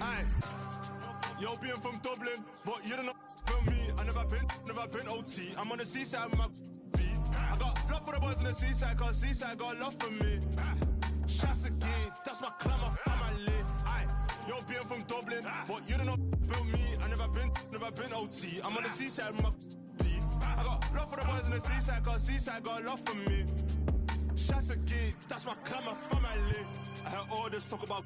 Aye. Yo, being from Dublin, but you don't know about me. I never been OT. I'm on the seaside with my beat. I got love for the boys on the seaside, cause seaside got love for me. Shots again, that's my clan, my family. Aye. Yo, being from Dublin, but you don't know about me. I never been OT. I'm on the seaside with my beat. I got love for the boys on the seaside, cause seaside got love for me. Shots again, that's my clan, my family. I heard all this talk about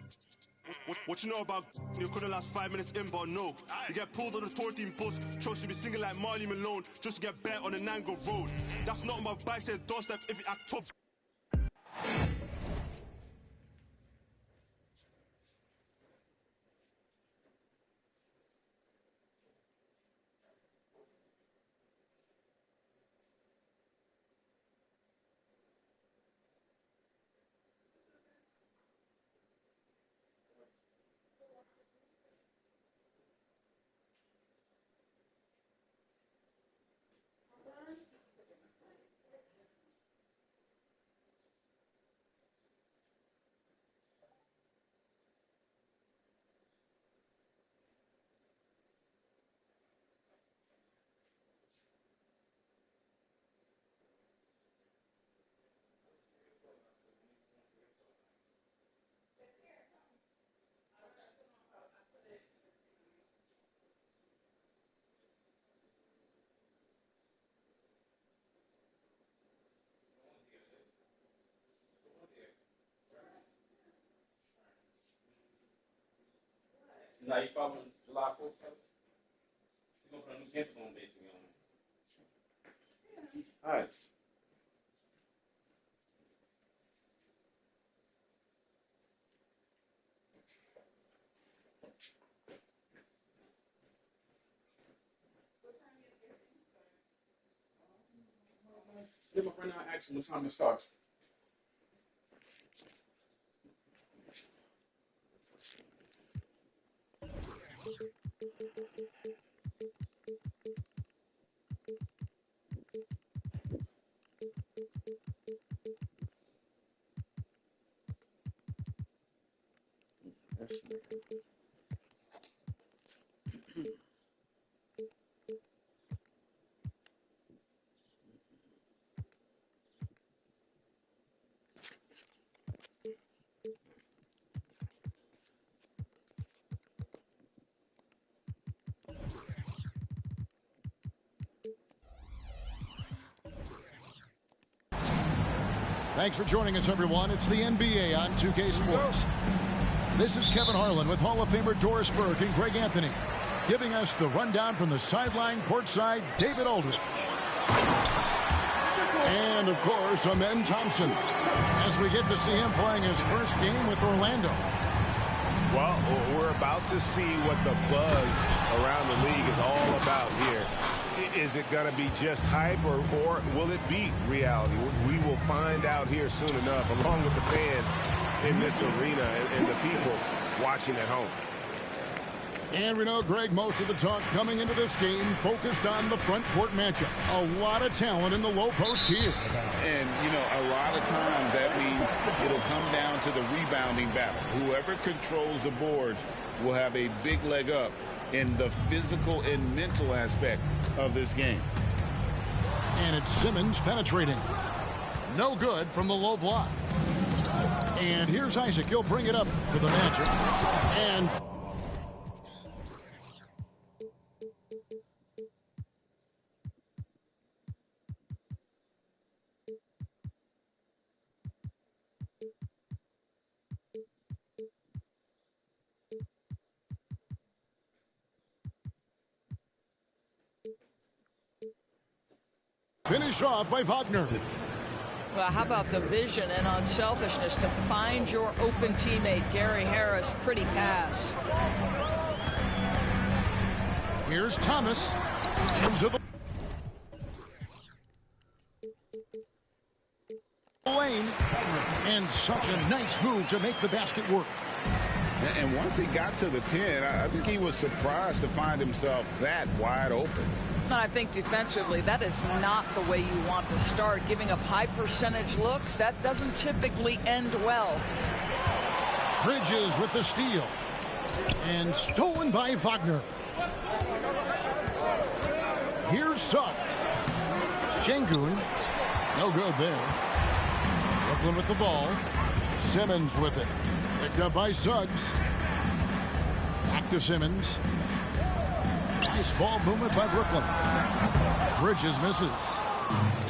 what you know about you couldn't last 5 minutes in, but no. You get pulled on the 14 bus, Cho should be singing like Marley Malone, just to get bet on the Nango Road. That's not on my bike, said doorstep if you act tough. Now you following July 4th, fellas? You're gonna put a new campus on basically on it. All right. Get my friend out, ask him what time it starts. Thanks for joining us, everyone. It's the NBA on 2K Sports. This is Kevin Harlan with Hall of Famer Doris Burke and Greg Anthony, giving us the rundown from the sideline courtside, David Aldridge. And, of course, Amen Thompson, as we get to see him playing his first game with Orlando. Well, we're about to see what the buzz around the league is all about here. Is it going to be just hype, or will it be reality? We will find out here soon enough, along with the fans in this arena and the people watching at home. And we know, Greg, most of the talk coming into this game focused on the front court matchup. A lot of talent in the low post here. And, you know, a lot of times that means it'll come down to the rebounding battle. Whoever controls the boards will have a big leg up in the physical and mental aspect of this game. And it's Simmons penetrating. No good from the low block. And here's Isaac. He'll bring it up to the Magic. And finished off by Wagner. Well, how about the vision and unselfishness to find your open teammate, Gary Harris? Pretty pass. Here's Thomas into the lane. And such a nice move to make the basket work. And once he got to the 10, I think he was surprised to find himself that wide open. And I think defensively, that is not the way you want to start. Giving up high percentage looks, that doesn't typically end well. Bridges with the steal. And stolen by Wagner. Here's Suggs. Şengün. No good there. Brooklyn with the ball. Simmons with it. Picked up by Suggs. Back to Simmons. Nice ball movement by Brooklyn. Bridges misses.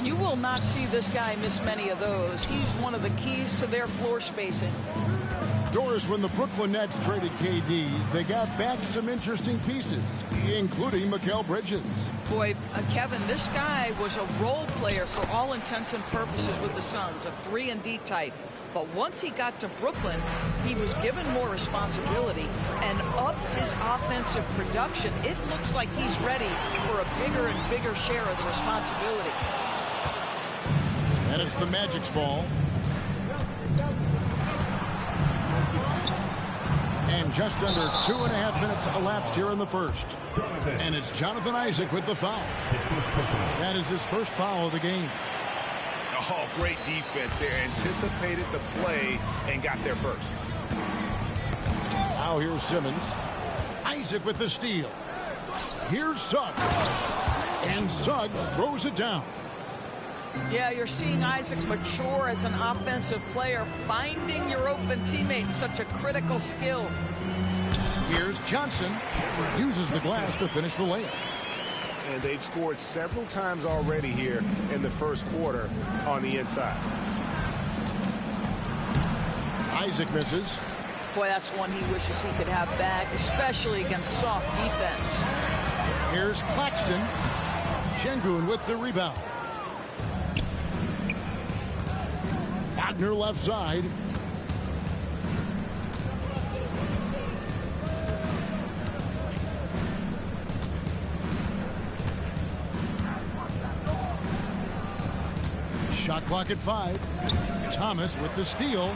You will not see this guy miss many of those. He's one of the keys to their floor spacing. Doris, when the Brooklyn Nets traded KD, they got back some interesting pieces, including Mikal Bridges. Boy, Kevin, this guy was a role player for all intents and purposes with the Suns, a 3-and-D type. But once he got to Brooklyn, he was given more responsibility and upped his offensive production. It looks like he's ready for a bigger and bigger share of the responsibility. And it's the Magic's ball. And just under 2.5 minutes elapsed here in the first. And it's Jonathan Isaac with the foul. That is his first foul of the game. Oh, great defense there. Anticipated the play and got there first. Now here's Simmons. Isaac with the steal. Here's Suggs. And Suggs throws it down. Yeah, you're seeing Isaac mature as an offensive player. Finding your open teammate, such a critical skill. Here's Johnson. Uses the glass to finish the layup. And they've scored several times already here in the first quarter on the inside. Isaac misses. Boy, that's one he wishes he could have back, especially against soft defense. Here's Claxton. Şengün with the rebound. Wagner left side. Shot clock at 5. Thomas with the steal.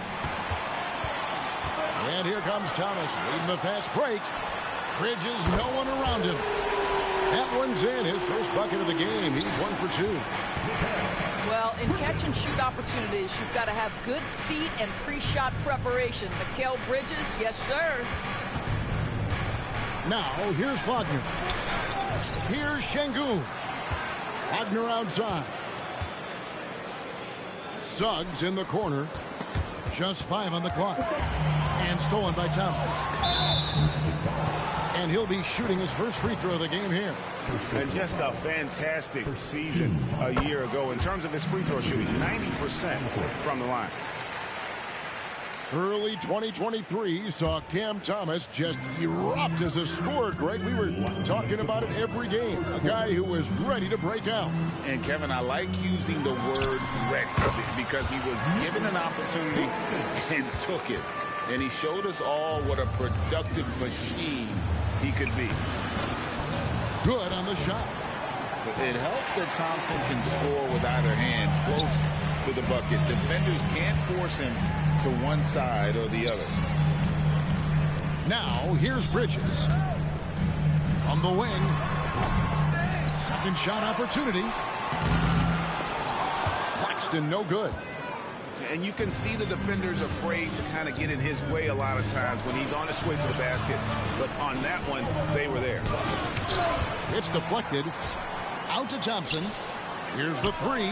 And here comes Thomas leading the fast break. Bridges, no one around him. That one's in. His first bucket of the game. He's 1 for 2. Well, in catch-and-shoot opportunities, you've got to have good feet and pre-shot preparation. Mikal Bridges, yes, sir. Now, here's Wagner. Here's Şengün. Wagner outside. Suggs in the corner. Just 5 on the clock. And stolen by Thomas. And he'll be shooting his first free throw of the game here. And just a fantastic season a year ago in terms of his free throw shooting. 90% from the line. Early 2023 saw Cam Thomas just erupt as a scorer, Greg. We were talking about it every game. A guy who was ready to break out. And, Kevin, I like using the word ready because he was given an opportunity and took it. And he showed us all what a productive machine he could be. Good on the shot. It helps that Thompson can score with either hand close to the bucket. Defenders can't force him to one side or the other. Now, here's Bridges. From the wing. Second shot opportunity. Claxton, no good. And you can see the defenders afraid to kind of get in his way a lot of times when he's on his way to the basket. But on that one, they were there. It's deflected. Out to Thompson. Here's the 3.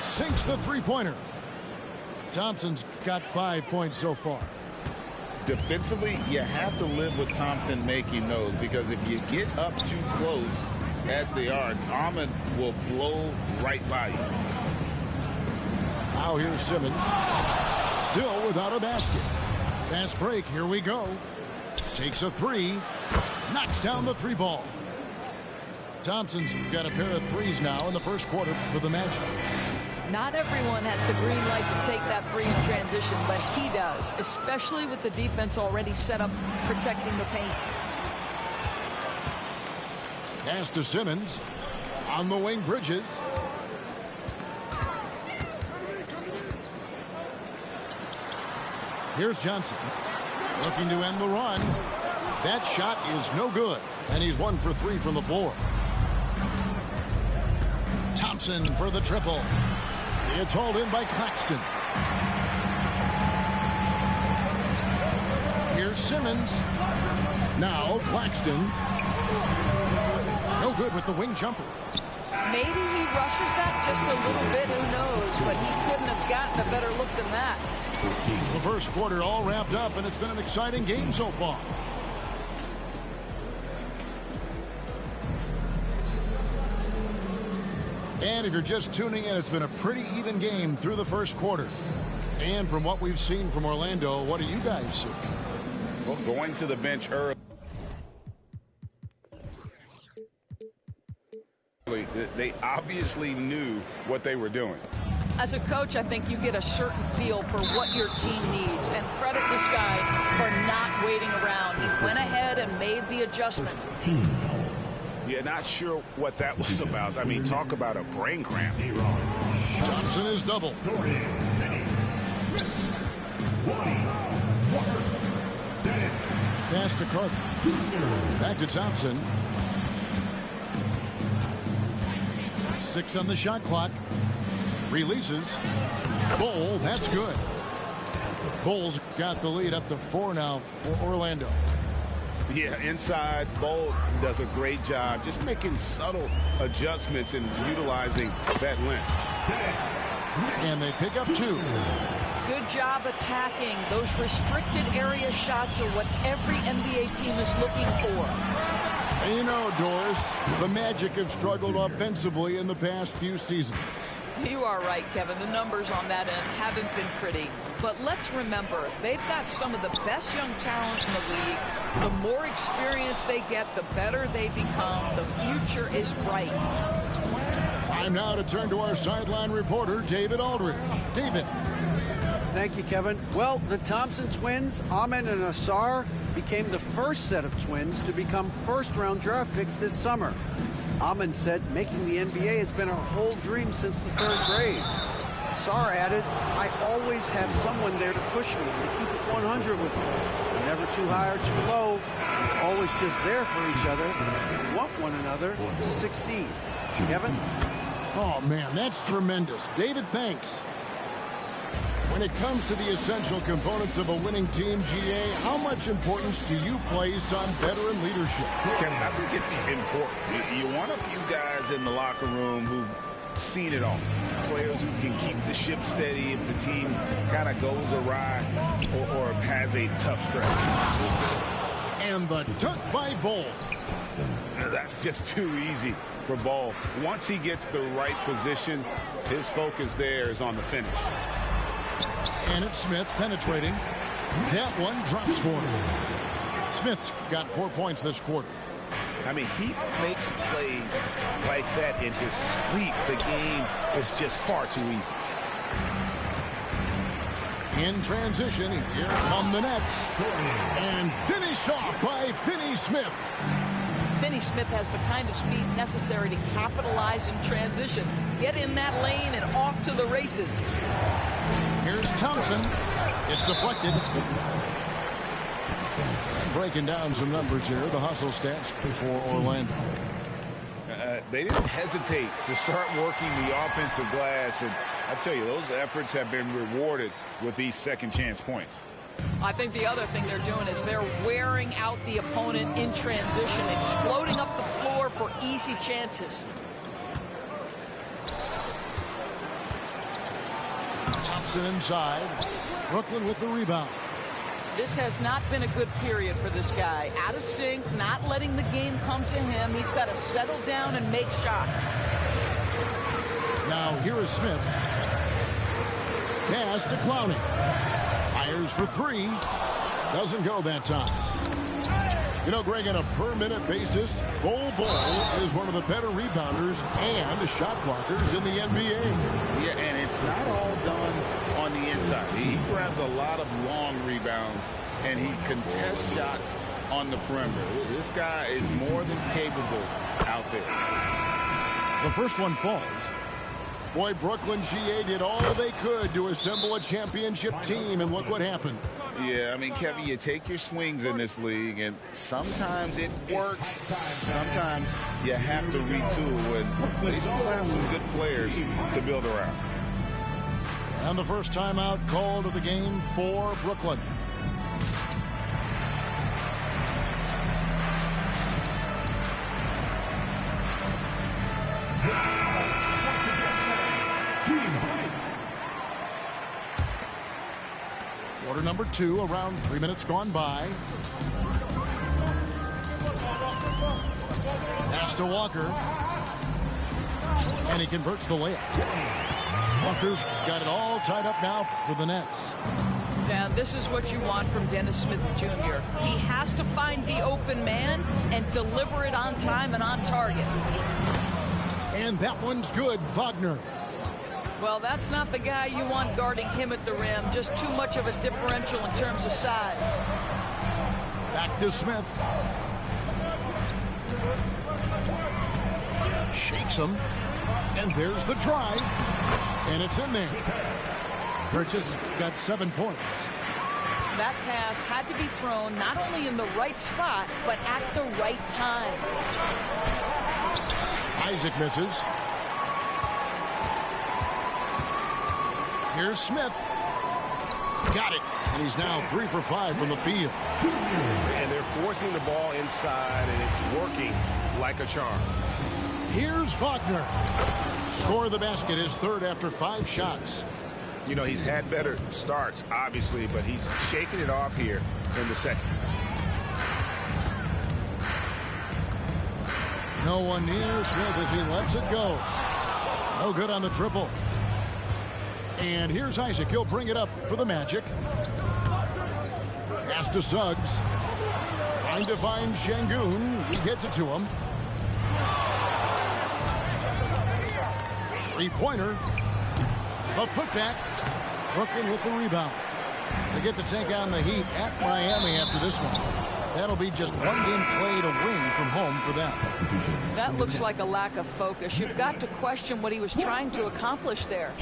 Sinks the three-pointer. Thompson's got 5 points so far. Defensively, you have to live with Thompson making those because if you get up too close at the arc, Ahmed will blow right by you. Now here's Simmons. Still without a basket. Fast break. Here we go. Takes a 3. Knocks down the 3 ball. Thompson's got a pair of 3s now in the first quarter for the Magic. Not everyone has the green light to take that 3 in transition, but he does, especially with the defense already set up protecting the paint. Pass to Simmons. On the wing, Bridges. Here's Johnson. Looking to end the run. That shot is no good. And he's 1 for 3 from the floor. Thompson for the triple. It's hauled in by Claxton. Here's Simmons. Now Claxton. No good with the wing jumper. Maybe he rushes that just a little bit, who knows, but he couldn't have gotten a better look than that. The first quarter all wrapped up, and it's been an exciting game so far. And if you're just tuning in, it's been a pretty even game through the first quarter. And from what we've seen from Orlando, what do you guys see? Well, going to the bench early. They obviously knew what they were doing. As a coach, I think you get a certain feel for what your team needs, and credit this guy for not waiting around. He went ahead and made the adjustment. Yeah, not sure what that was about. I mean, talk about a brain cramp. Thompson is double. Pass to Carter. Back to Thompson. 6 on the shot clock. Releases. Bol, that's good. Bol's got the lead up to 4 now for Orlando. Yeah, inside, Bol does a great job just making subtle adjustments and utilizing that length. And they pick up 2. Good job attacking. Those restricted area shots are what every NBA team is looking for. And you know, Doris, the Magic have struggled offensively in the past few seasons. You are right, Kevin. The numbers on that end haven't been pretty. But let's remember, they've got some of the best young talent in the league. The more experience they get, the better they become. The future is bright. Time now to turn to our sideline reporter, David Aldridge. David. Thank you, Kevin. Well, the Thompson twins, Amen and Ausar, became the first set of twins to become first-round draft picks this summer. Amen said making the NBA has been a whole dream since the 3rd grade. Ausar added, I always have someone there to push me and to keep it 100 with me. Never too high or too low. Always just there for each other and want one another to succeed. Kevin? Oh, man, that's tremendous. David, thanks. When it comes to the essential components of a winning team, GA, how much importance do you place on veteran leadership? Kevin, I think it's important. You want a few guys in the locker room who've seen it all. Players who can keep the ship steady if the team kind of goes awry or has a tough stretch. And the dunk by Bol. That's just too easy for Bol. Once he gets the right position, his focus there is on the finish. And it's Smith penetrating. That one drops for him. Smith's got 4 points this quarter. I mean, he makes plays like that in his sleep. The game is just far too easy. In transition, here come the Nets. And finished off by Finney Smith. Finney Smith has the kind of speed necessary to capitalize in transition. Get in that lane and off to the races. Here's Thompson. It's deflected. Breaking down some numbers here, the hustle stats for Orlando. They didn't hesitate to start working the offensive glass, and I tell you, those efforts have been rewarded with these second chance points. I think the other thing they're doing is they're wearing out the opponent in transition, exploding up the floor for easy chances. Thompson inside. Brooklyn with the rebound. This has not been a good period for this guy. Out of sync, not letting the game come to him. He's got to settle down and make shots. Now here is Smith. Pass to Clowney. Fires for 3. Doesn't go that time. You know, Greg, on a per-minute basis, Bol is one of the better rebounders and shot blockers in the NBA. Yeah, and it's not all done on the inside. He grabs a lot of long rebounds, and he contests shots on the perimeter. This guy is more than capable out there. The first one falls. Boy, Brooklyn GA did all they could to assemble a championship team, and look what happened. Yeah, I mean, Kevin, you take your swings in this league, and sometimes it works. Sometimes you have to retool, and they still have some good players to build around. And the first timeout called of the game for Brooklyn. Quarter number 2, around 3 minutes gone by. Pass to Walker. And he converts the layup. Walker's got it all tied up now for the Nets. Now, this is what you want from Dennis Smith Jr. He has to find the open man and deliver it on time and on target. And that one's good, Wagner. Well, that's not the guy you want guarding him at the rim. Just too much of a differential in terms of size. Back to Smith. Shakes him. And there's the drive. And it's in there. Bridges got 7 points. That pass had to be thrown not only in the right spot, but at the right time. Isaac misses. Here's Smith. Got it. And he's now 3 for 5 from the field. And they're forcing the ball inside, and it's working like a charm. Here's Wagner. Score the basket, his third after 5 shots. You know, he's had better starts, obviously, but he's shaking it off here in the second. No one near Smith as he lets it go. No good on the triple. And here's Isaac. He'll bring it up for the Magic. Pass to Suggs. Trying to find Şengün. He gets it to him. 3-pointer. A putback. Brooklyn with the rebound. They get to take on the Heat at Miami after this one. That'll be just 1 game played away from home for them. That looks like a lack of focus. You've got to question what he was trying to accomplish there.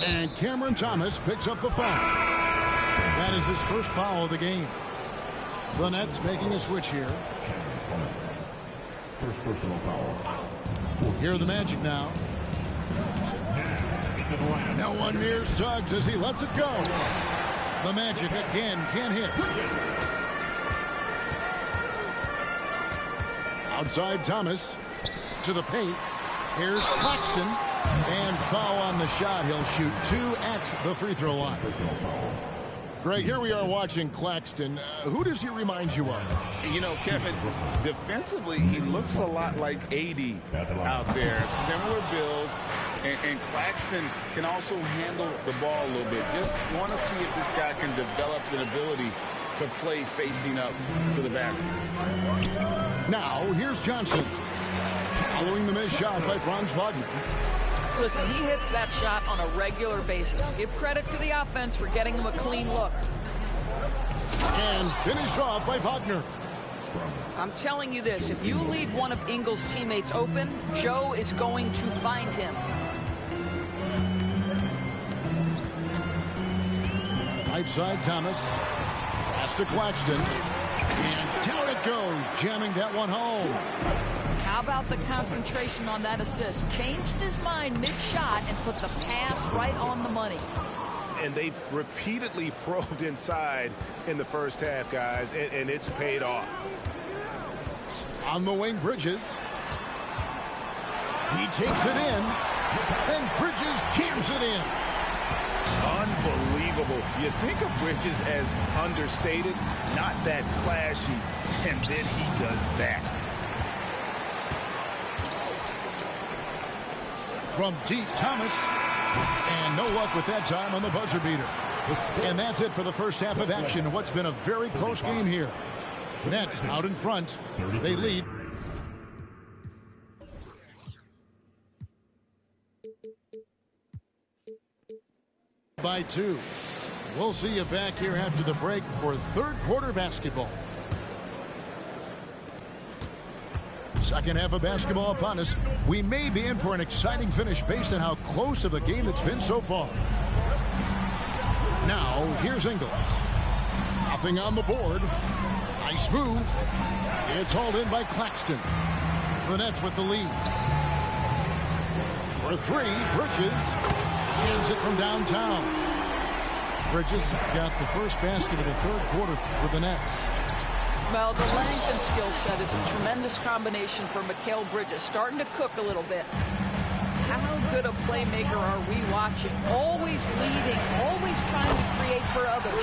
And Cameron Thomas picks up the foul. That is his first foul of the game. The Nets making a switch here. First personal foul. Here are the Magic now. No one near Suggs as he lets it go. The Magic again can't hit. Outside Thomas to the paint. Here's Claxton. And foul on the shot. He'll shoot 2 at the free throw line. Greg, here we are watching Claxton. Who does he remind you of? You know, Kevin, defensively, he looks a lot like AD out there. Similar builds, and Claxton can also handle the ball a little bit. Just want to see if this guy can develop an ability to play facing up to the basket. Now, here's Johnson. Following the missed shot by Franz Wagner. Listen, he hits that shot on a regular basis. Give credit to the offense for getting him a clean look. And finished off by Wagner. I'm telling you this, if you leave one of Ingles' teammates open, Joe is going to find him. Right side, Thomas. Pass to Claxton. And down it goes, jamming that one home. How about the concentration on that assist? Changed his mind mid-shot and put the pass right on the money. And they've repeatedly probed inside in the first half, guys, and it's paid off. On the wing, Bridges. He takes it in, and Bridges jams it in. Unbelievable. You think of Bridges as understated, not that flashy, and then he does that. From deep, Thomas. And no luck with that time on the buzzer beater. And that's it for the first half of action. What's been a very close game here. Nets out in front. They lead. By 2. We'll see you back here after the break for third quarter basketball. Second half of basketball upon us. We may be in for an exciting finish based on how close of the game it's been so far. Now, here's Ingles. Nothing on the board. Nice move. It's hauled in by Claxton. The Nets with the lead. For three, Bridges hits it from downtown. Bridges got the first basket of the third quarter for the Nets. Well, the length and skill set is a tremendous combination for Mikal Bridges. Starting to cook a little bit. How good a playmaker are we watching? Always leading, always trying to create for others.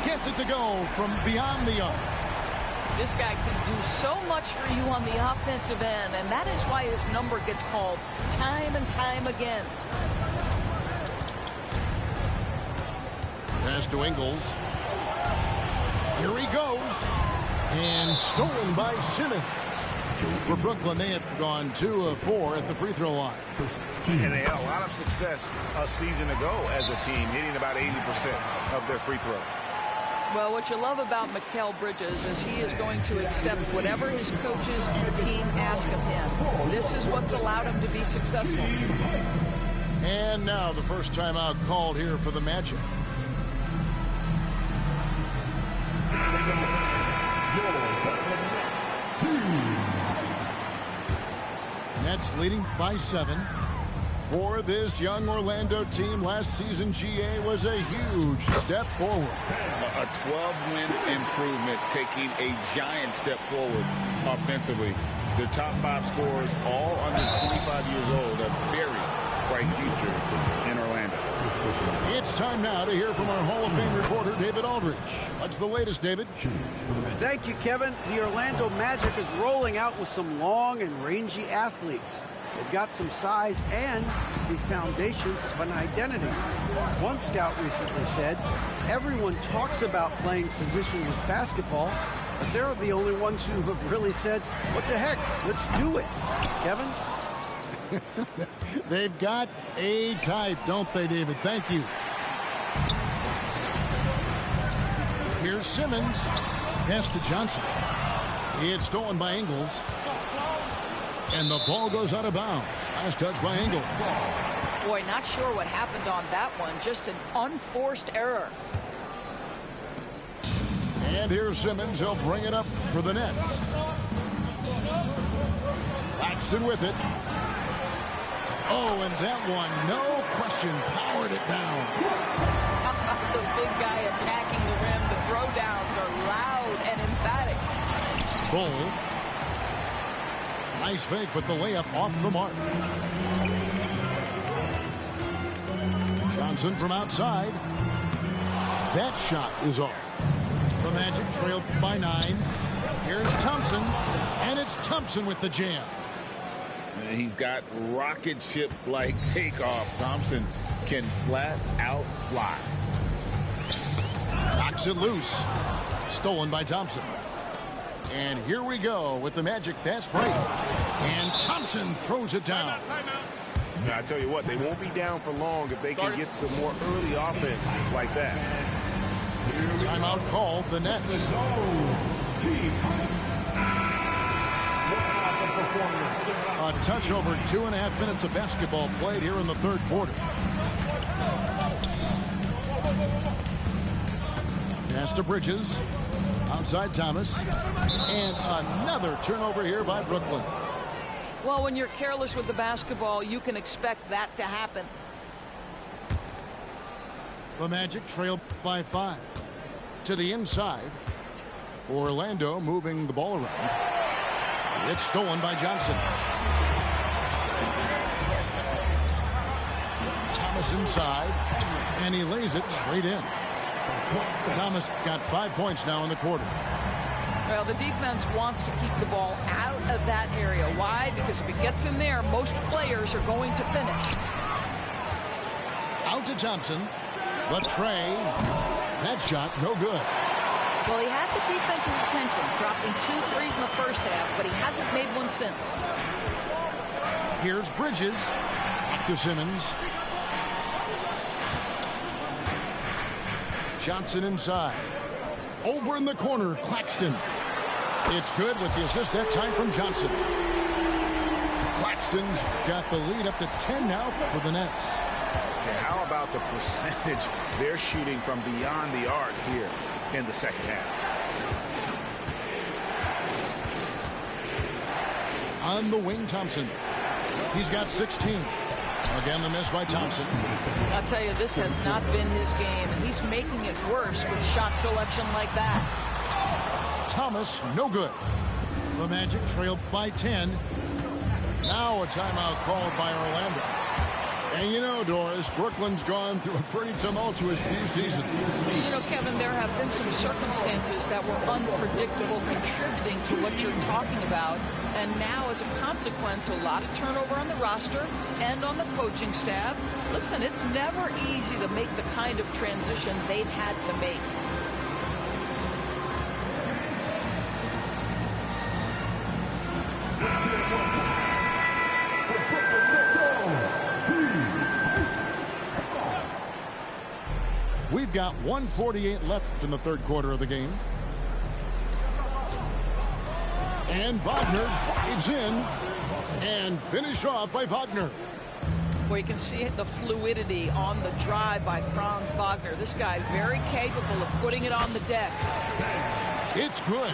Gets it to go from beyond the arc. This guy can do so much for you on the offensive end, and that is why his number gets called time and time again. Pass to Ingles. Here he goes. And stolen by Simmons. For Brooklyn, they have gone 2 of 4 at the free throw line. And they had a lot of success a season ago as a team, hitting about 80% of their free throws. Well, what you love about Mikal Bridges is he is going to accept whatever his coaches and team ask of him. This is what's allowed him to be successful. And now the first timeout called here for the Magic. Nets leading by 7. For this young Orlando team, last season GA was a huge step forward. A 12-win improvement, taking a giant step forward offensively. Their top 5 scorers, all under 25 years old, a very bright future in Orlando. It's time now to hear from our Hall of Fame reporter, David Aldridge. What's the latest, David? Thank you, Kevin. The Orlando Magic is rolling out with some long and rangy athletes. They've got some size and the foundations of an identity. One scout recently said, everyone talks about playing positionless basketball, but they're the only ones who have really said, what the heck, let's do it. Kevin? They've got a type, don't they, David? Thank you. Here's Simmons. Pass to Johnson. It's stolen by Ingles. And the ball goes out of bounds. Nice touch by Ingles. Boy, not sure what happened on that one. Just an unforced error. And here's Simmons. He'll bring it up for the Nets. Claxton with it. Oh, and that one, no question, powered it down. The big guy attacking the rim. The throwdowns are loud and emphatic. Bull. Nice fake, but the layup off the mark. Johnson from outside. That shot is off. The Magic trailed by 9. Here's Thompson, and it's Thompson with the jam. And he's got rocket ship-like takeoff. Thompson can flat out fly. Knocks it loose. Stolen by Thompson. And here we go with the Magic fast break. And Thompson throws it down. Now, I tell you what, they won't be down for long if they can get some more early offense like that. Timeout called, the Nets. A touch over 2.5 minutes of basketball played here in the third quarter. Pass to Bridges. Outside Thomas. And another turnover here by Brooklyn. Well, when you're careless with the basketball, you can expect that to happen. The Magic trail by 5. To the inside. Orlando moving the ball around. It's stolen by Johnson. Thomas inside. And he lays it straight in. Thomas got 5 points now in the quarter. Well, the defense wants to keep the ball out of that area. Why? Because if it gets in there, most players are going to finish. Out to Thompson. The tray. That shot, no good. Well, he had the defense's attention, dropping 2 threes in the first half, but he hasn't made one since. Here's Bridges. Back to Simmons. Johnson inside. Over in the corner, Claxton. It's good with the assist that time from Johnson. Claxton's got the lead up to 10 now for the Nets. Okay, how about the percentage they're shooting from beyond the arc here in the second half? On the wing, Thompson. He's got 16. Again, the miss by Thompson. I'll tell you, this has not been his game, and he's making it worse with shot selection like that. Thomas, no good. The Magic trailed by 10. Now a timeout called by Orlando. And you know, Doris, Brooklyn's gone through a pretty tumultuous few seasons. You know, Kevin, there have been some circumstances that were unpredictable contributing to what you're talking about. And now, as a consequence, a lot of turnover on the roster and on the coaching staff. Listen, it's never easy to make the kind of transition they've had to make. We've got 1:48 left in the third quarter of the game. And Wagner drives in and finished off by Wagner. Well, you can see the fluidity on the drive by Franz Wagner. This guy very capable of putting it on the deck. It's good.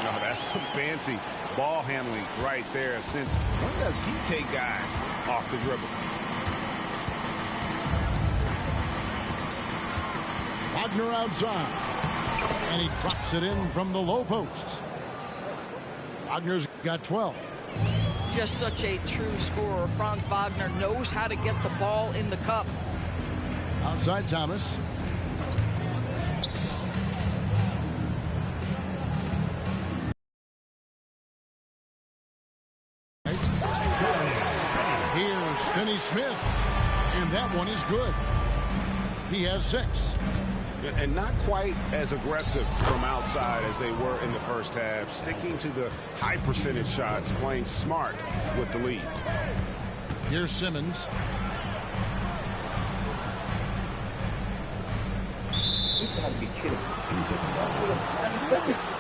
No, that's some fancy ball handling right there. Since when does he take guys off the dribble? Wagner outside. And he drops it in from the low post. Wagner's got 12. Just such a true scorer. Franz Wagner knows how to get the ball in the cup. Outside Thomas. Here's Finney Smith. And that one is good. He has 6. And not quite as aggressive from outside as they were in the first half. Sticking to the high percentage shots, playing smart with the lead. Here's Simmons. You gotta be kidding. 7 seconds.